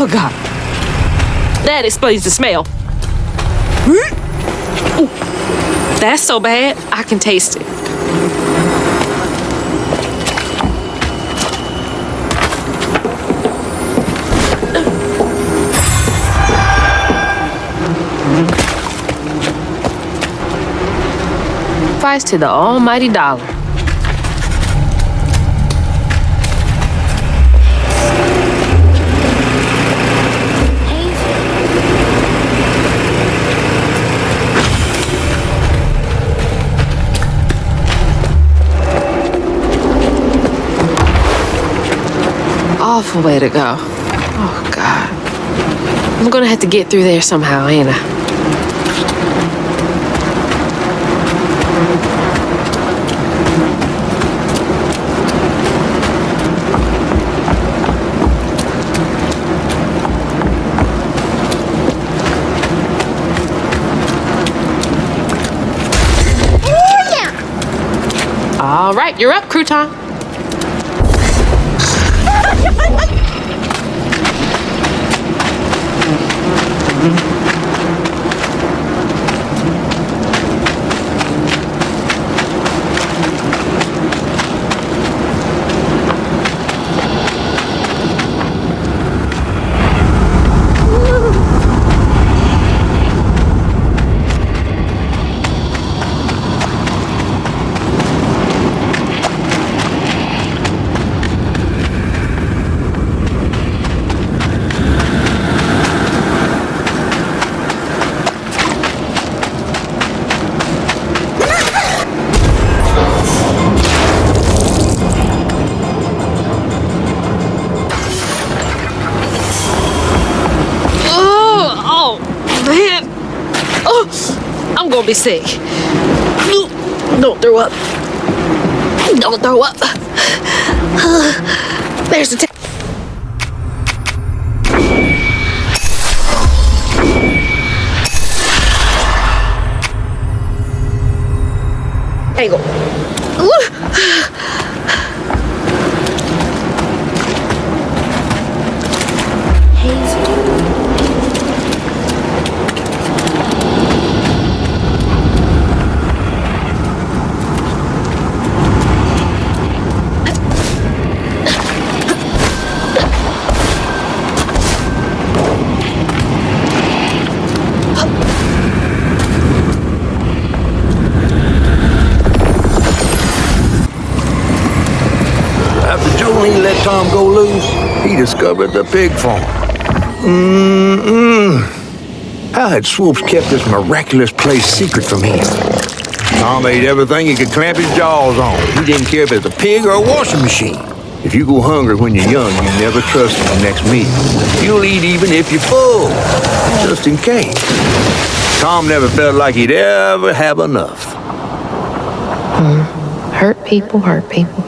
Oh, God. That explains the smell. Ooh, that's so bad, I can taste it. Sacrifice to the almighty dollar. Awful way to go. Oh, God. I'm gonna have to get through there somehow, ain't I? All right, you're up, Crouton. I'm gonna be sick. Don't throw up. Don't throw up. There's the angle. He let Tom go loose, he discovered the pig farm. How had Swoops kept this miraculous place secret from him? Tom ate everything he could clamp his jaws on. He didn't care if it was a pig or a washing machine. If you go hungry when you're young, you never trust your next meal. You'll eat even if you're full, just in case. Tom never felt like he'd ever have enough. Hurt people, hurt people.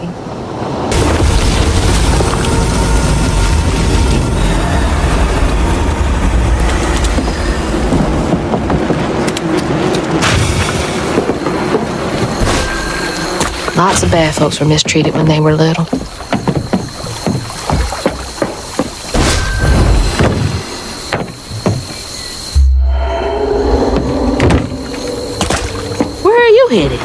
Lots of bad folks were mistreated when they were little. Where are you headed?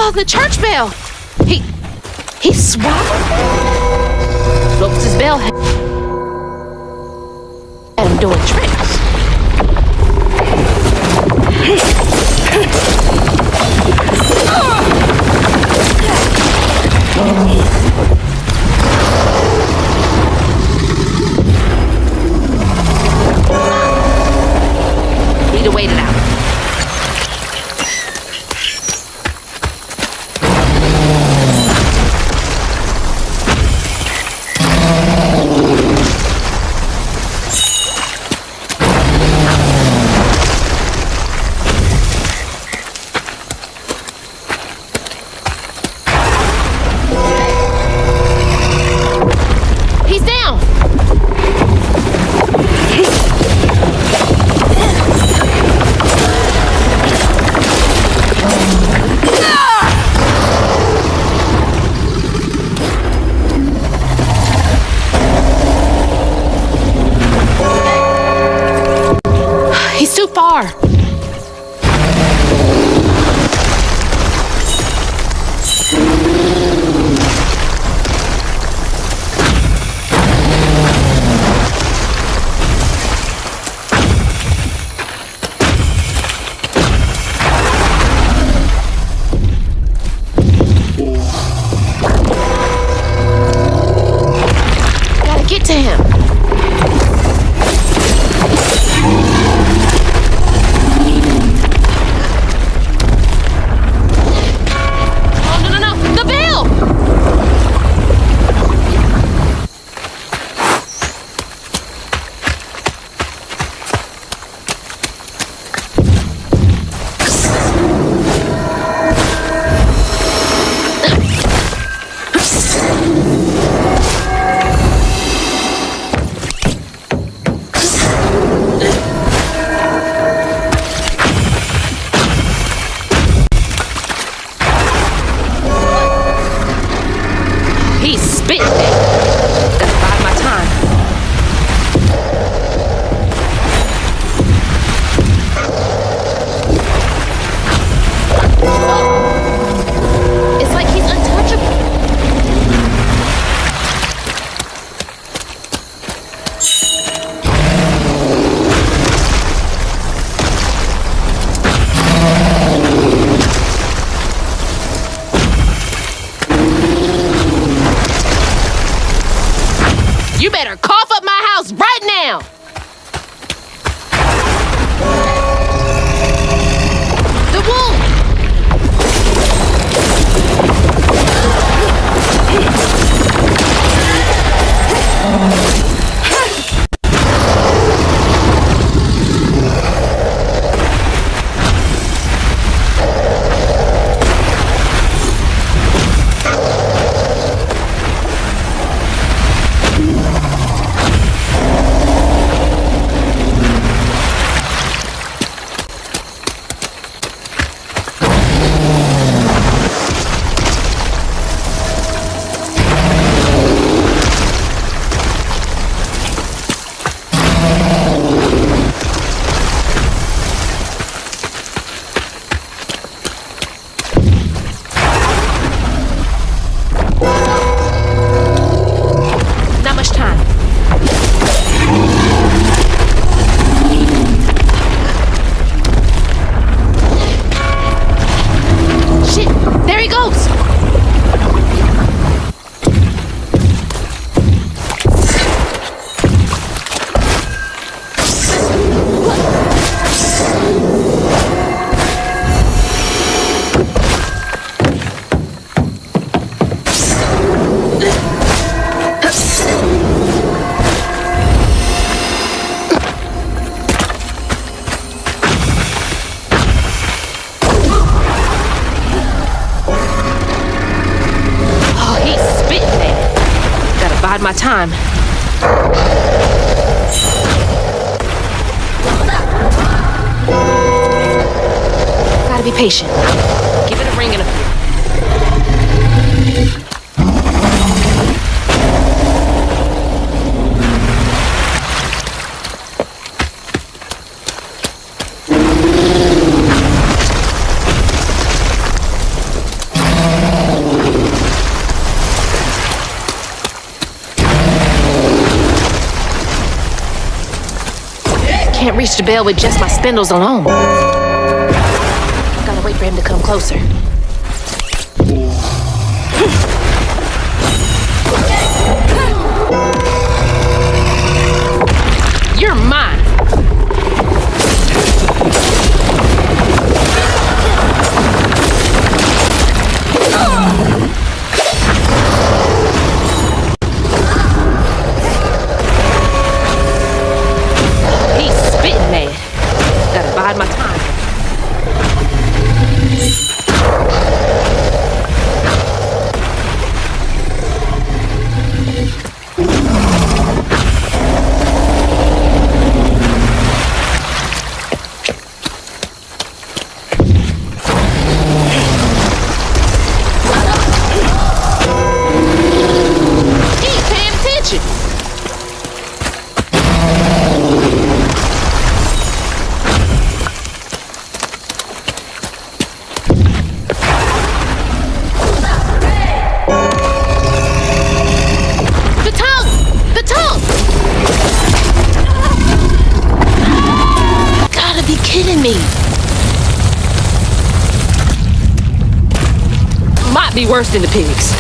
Oh, the church bell! He swallowed? What was his bell? Had him doing tricks. Need to wait it out. He's down! He's too far. Gotta get to him. my time. Gotta be patient. Give it a ring and a few. Can't reach the bell with just my spindles alone. Gotta wait for him to come closer. You're mine. He's spitting mad. Gotta bide my time. He's paying attention. The tongue! You gotta be kidding me. Might be worse than the pigs.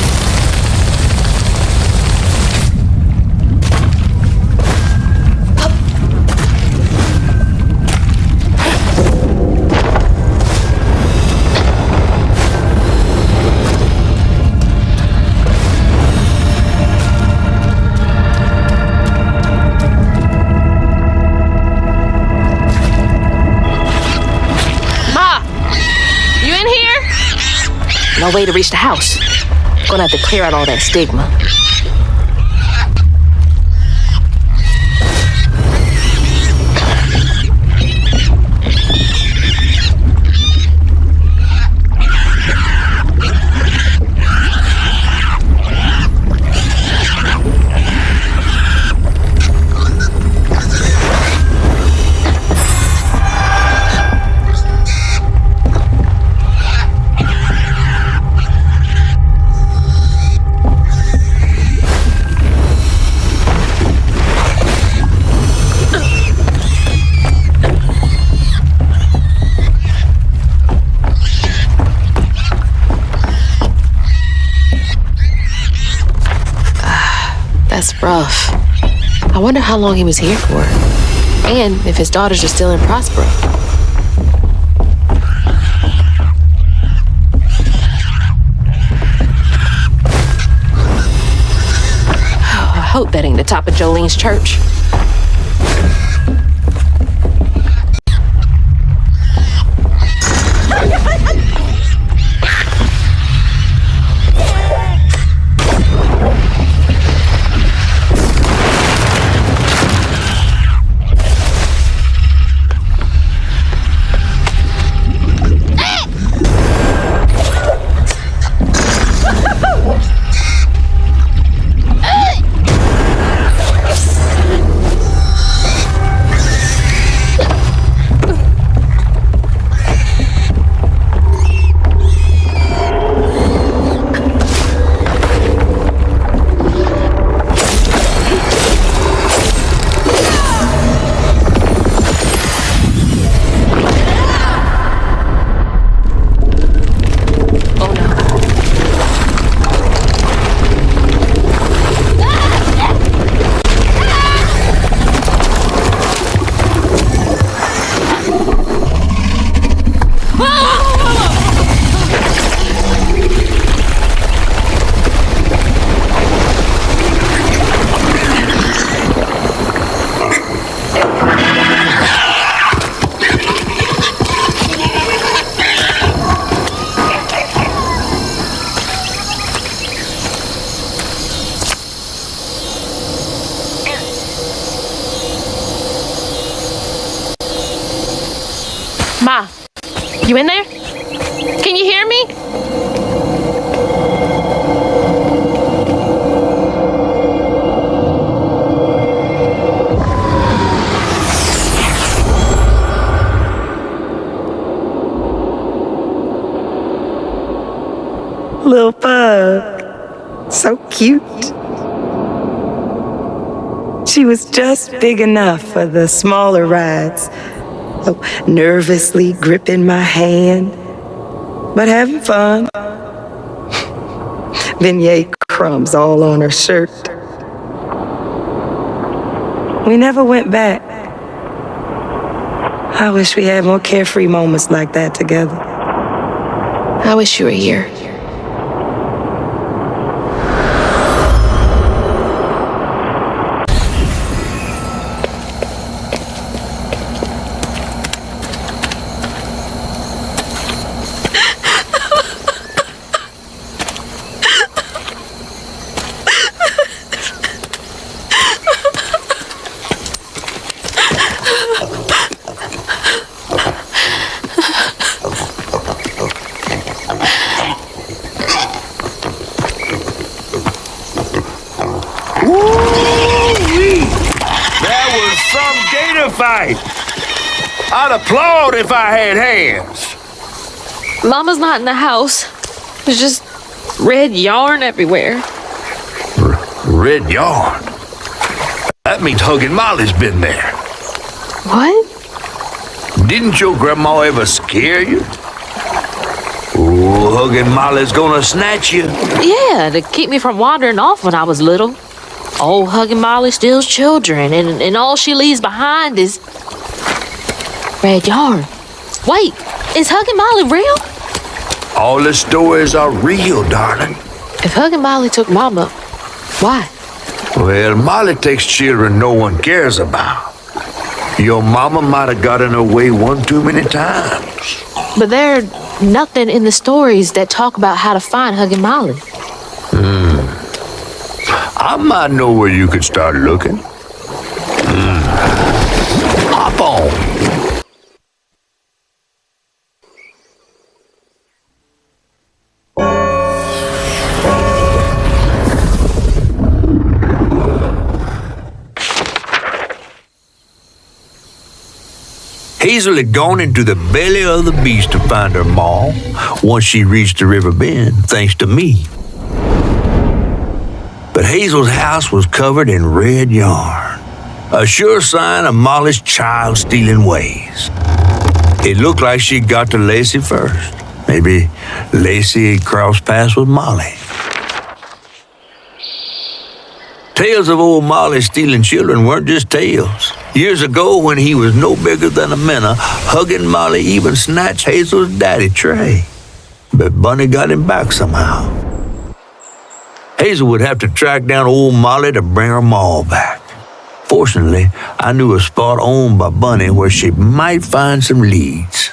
No way to reach the house. Gonna have to clear out all that stigma. That's rough. I wonder how long he was here for. And if his daughters are still in Prospero. I hope that ain't the top of Jolene's church. Ma, you in there? Can you hear me? Little pug. So cute. She was just big enough for the smaller rides. Nervously gripping my hand, but having fun. Beignet crumbs all on her shirt. We never went back. I wish we had more carefree moments like that together. I wish you were here. Woo-wee! That was some gator fight. I'd applaud if I had hands. Mama's not in the house. There's just red yarn everywhere. Red yarn? That means Huggin' Molly's been there. What? Didn't your grandma ever scare you? Oh, Huggin' Molly's gonna snatch you. Yeah, to keep me from wandering off when I was little. Old Huggin' Molly steals children, and all she leaves behind is red yarn. Wait, is Huggin' Molly real? All the stories are real, darling. If Huggin' Molly took Mama, why? Well, Molly takes children no one cares about. Your mama might have gotten away one too many times. But there's nothing in the stories that talk about how to find Huggin' Molly. I might know where you could start looking. Hop on. Hazel had gone into the belly of the beast to find her maw once she reached the river bend, thanks to me. But Hazel's house was covered in red yarn, a sure sign of Molly's child-stealing ways. It looked like she'd got to Lacey first. Maybe Lacey had crossed paths with Molly. Tales of old Molly stealing children weren't just tales. Years ago, when he was no bigger than a minnow, Huggin' Molly even snatched Hazel's daddy, Trey. But Bunny got him back somehow. Hazel would have to track down old Molly to bring her maw back. Fortunately, I knew a spot owned by Bunny where she might find some leads.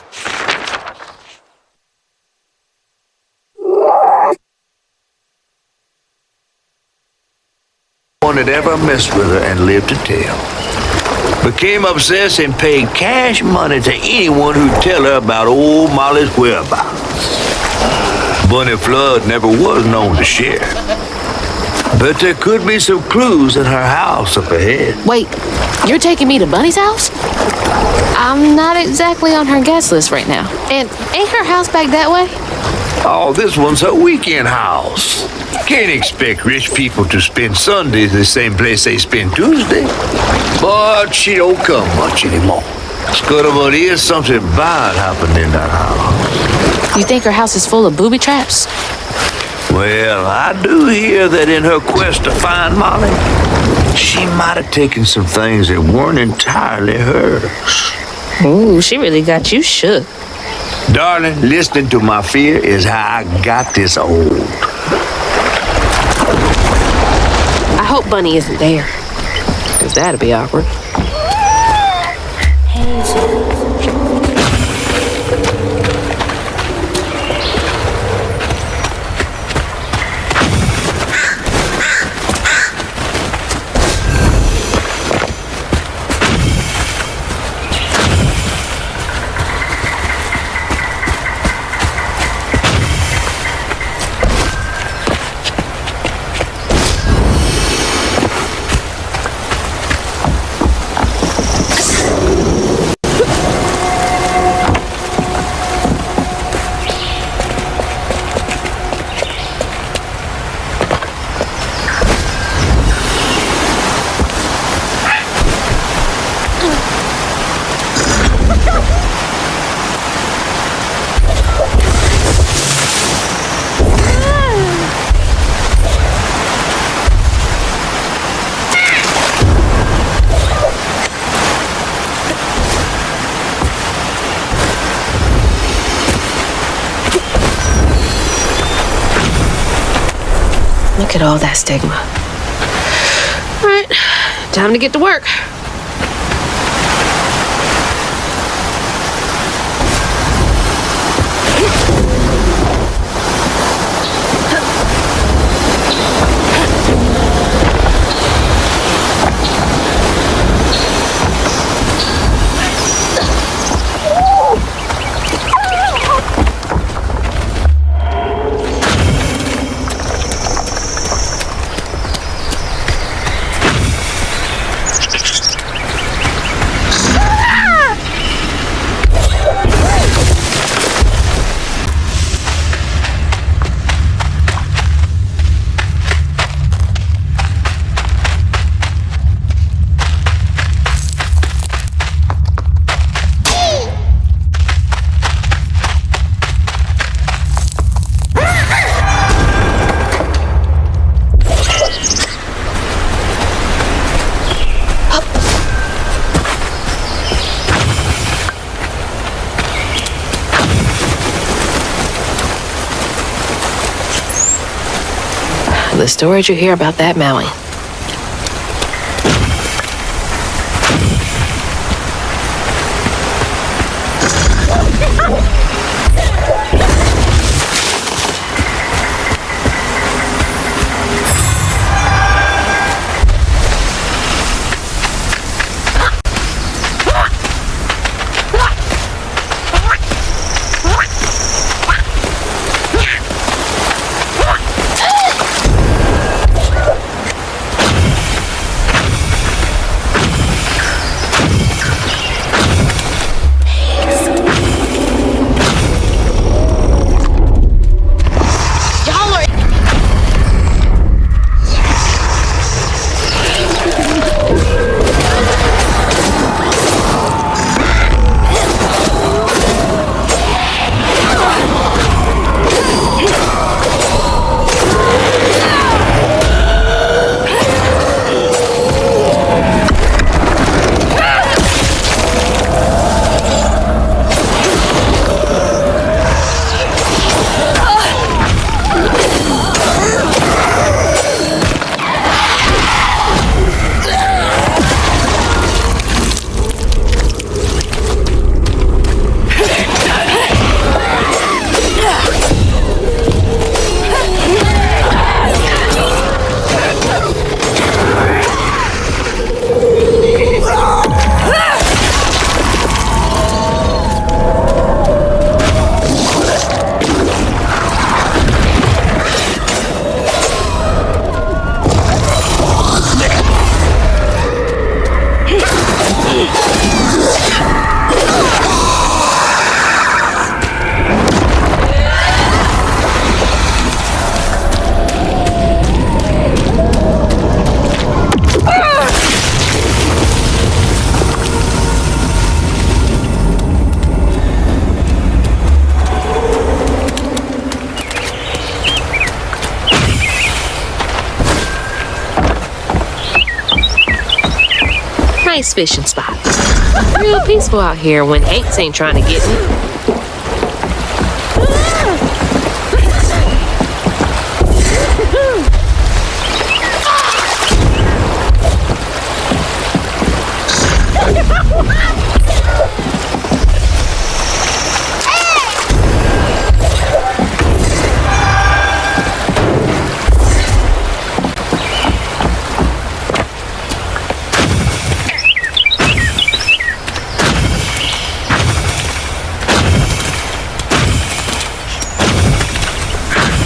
No one had ever messed with her and lived to tell. Became obsessed and paid cash money to anyone who'd tell her about old Molly's whereabouts. Bunny Flood never was known to share. But there could be some clues in her house up ahead. Wait, you're taking me to Bunny's house? I'm not exactly on her guest list right now. And ain't her house back that way? Oh, this one's her weekend house. Can't expect rich people to spend Sundays the same place they spend Tuesday. But she don't come much anymore. Scuttlebutt is something bad happened in that house. You think her house is full of booby traps? Well, I do hear that in her quest to find Molly, she might have taken some things that weren't entirely hers. Ooh, she really got you shook. Darling, listening to my fear is how I got this old. I hope Bunny isn't there, 'cause that'd be awkward. Look at all that stigma. All right, time to get to work. The stories you hear about that Maui. Nice fishing spot. Real peaceful out here when apes ain't trying to get me.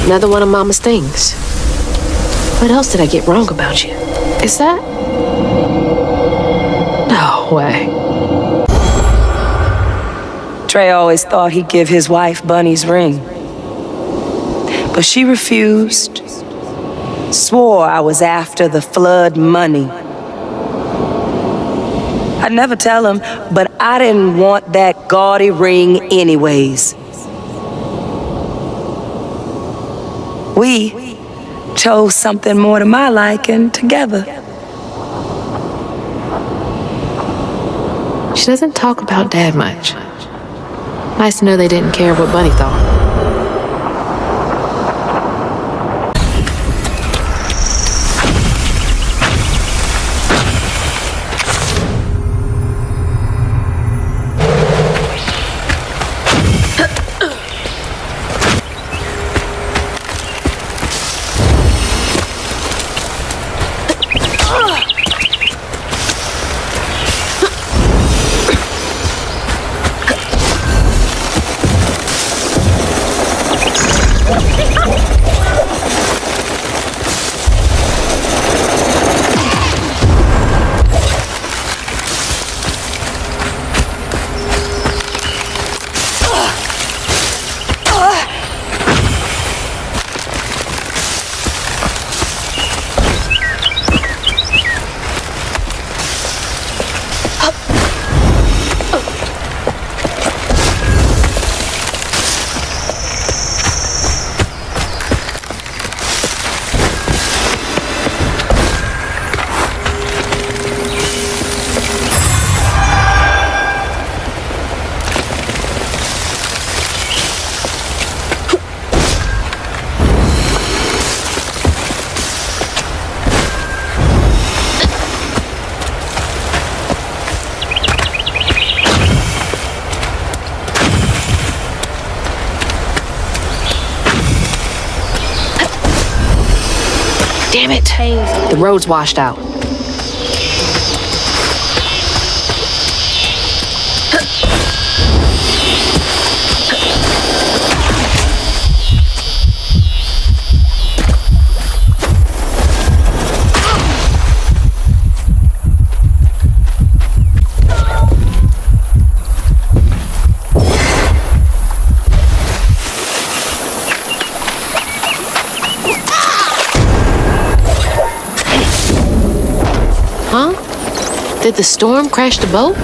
Another one of Mama's things. What else did I get wrong about you? Is that? No way. Trey always thought he'd give his wife Bunny's ring. But she refused. Swore I was after the flood money. I'd never tell him, but I didn't want that gaudy ring anyways. We chose something more to my liking together. She doesn't talk about Dad much. Nice to know they didn't care what Bunny thought. Damn it. The road's washed out. Huh? Did the storm crash the boat?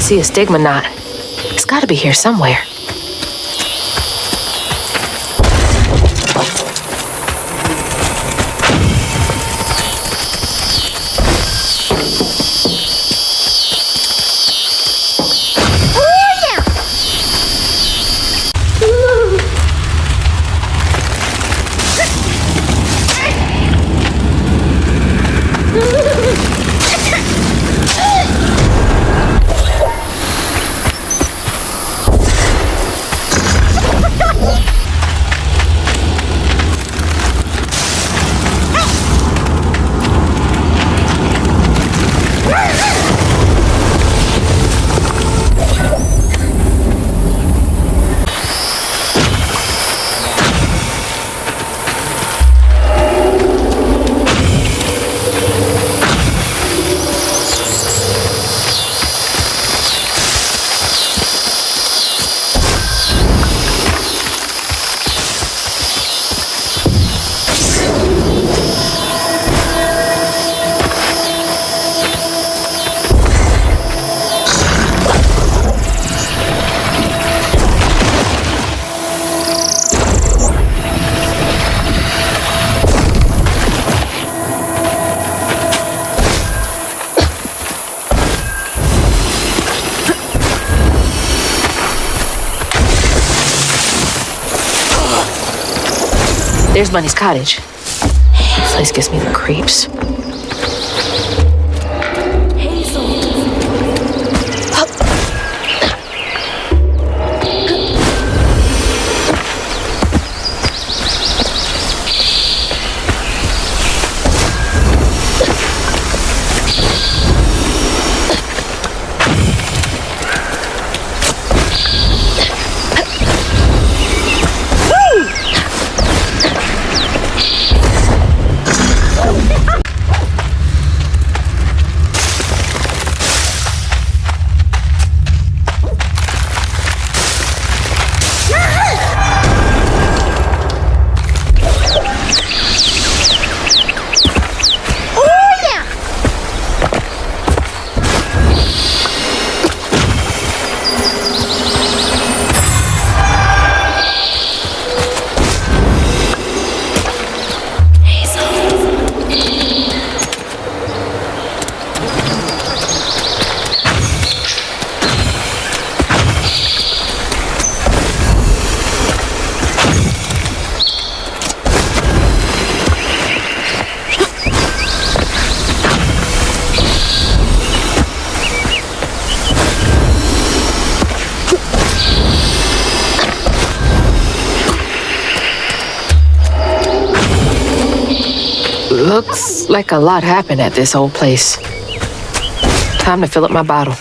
See a stigma knot. It's gotta be here somewhere. There's Bunny's cottage. This place gives me the creeps. Looks like a lot happened at this old place. Time to fill up my bottle.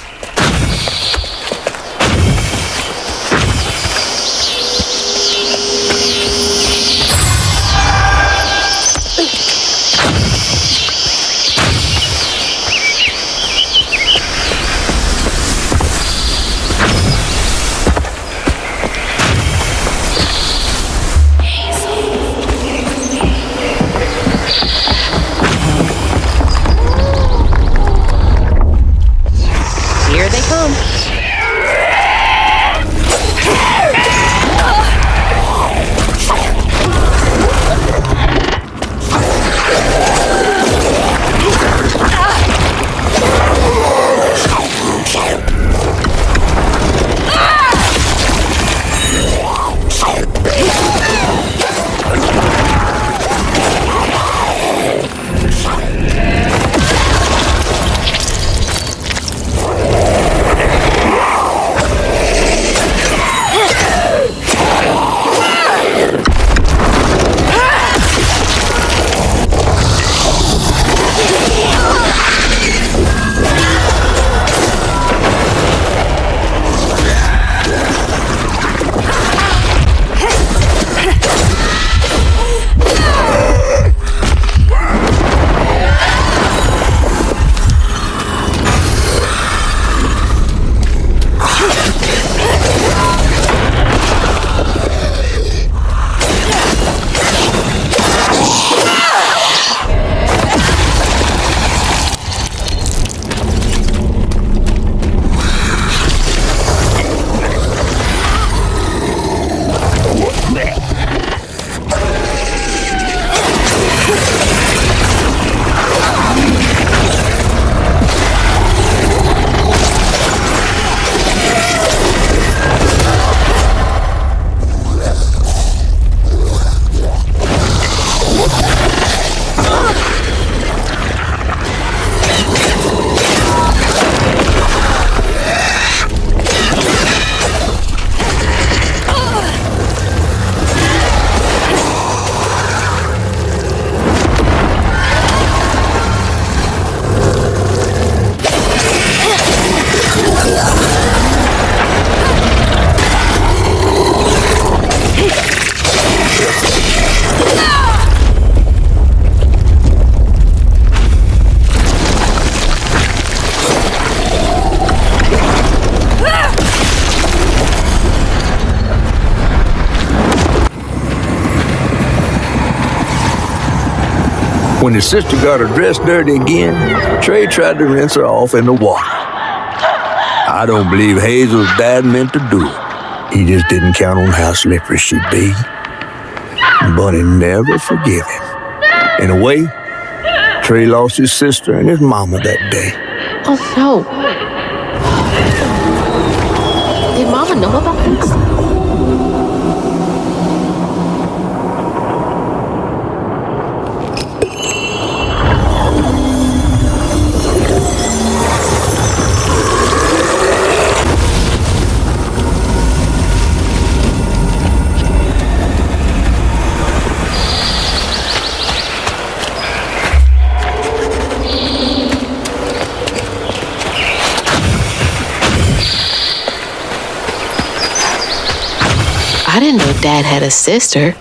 Here they come. When his sister got her dress dirty again, Trey tried to rinse her off in the water. I don't believe Hazel's dad meant to do it. He just didn't count on how slippery she'd be. Bunny never forgave him. In a way, Trey lost his sister and his mama that day. Oh no. Did Mama know about this? I didn't know Dad had a sister.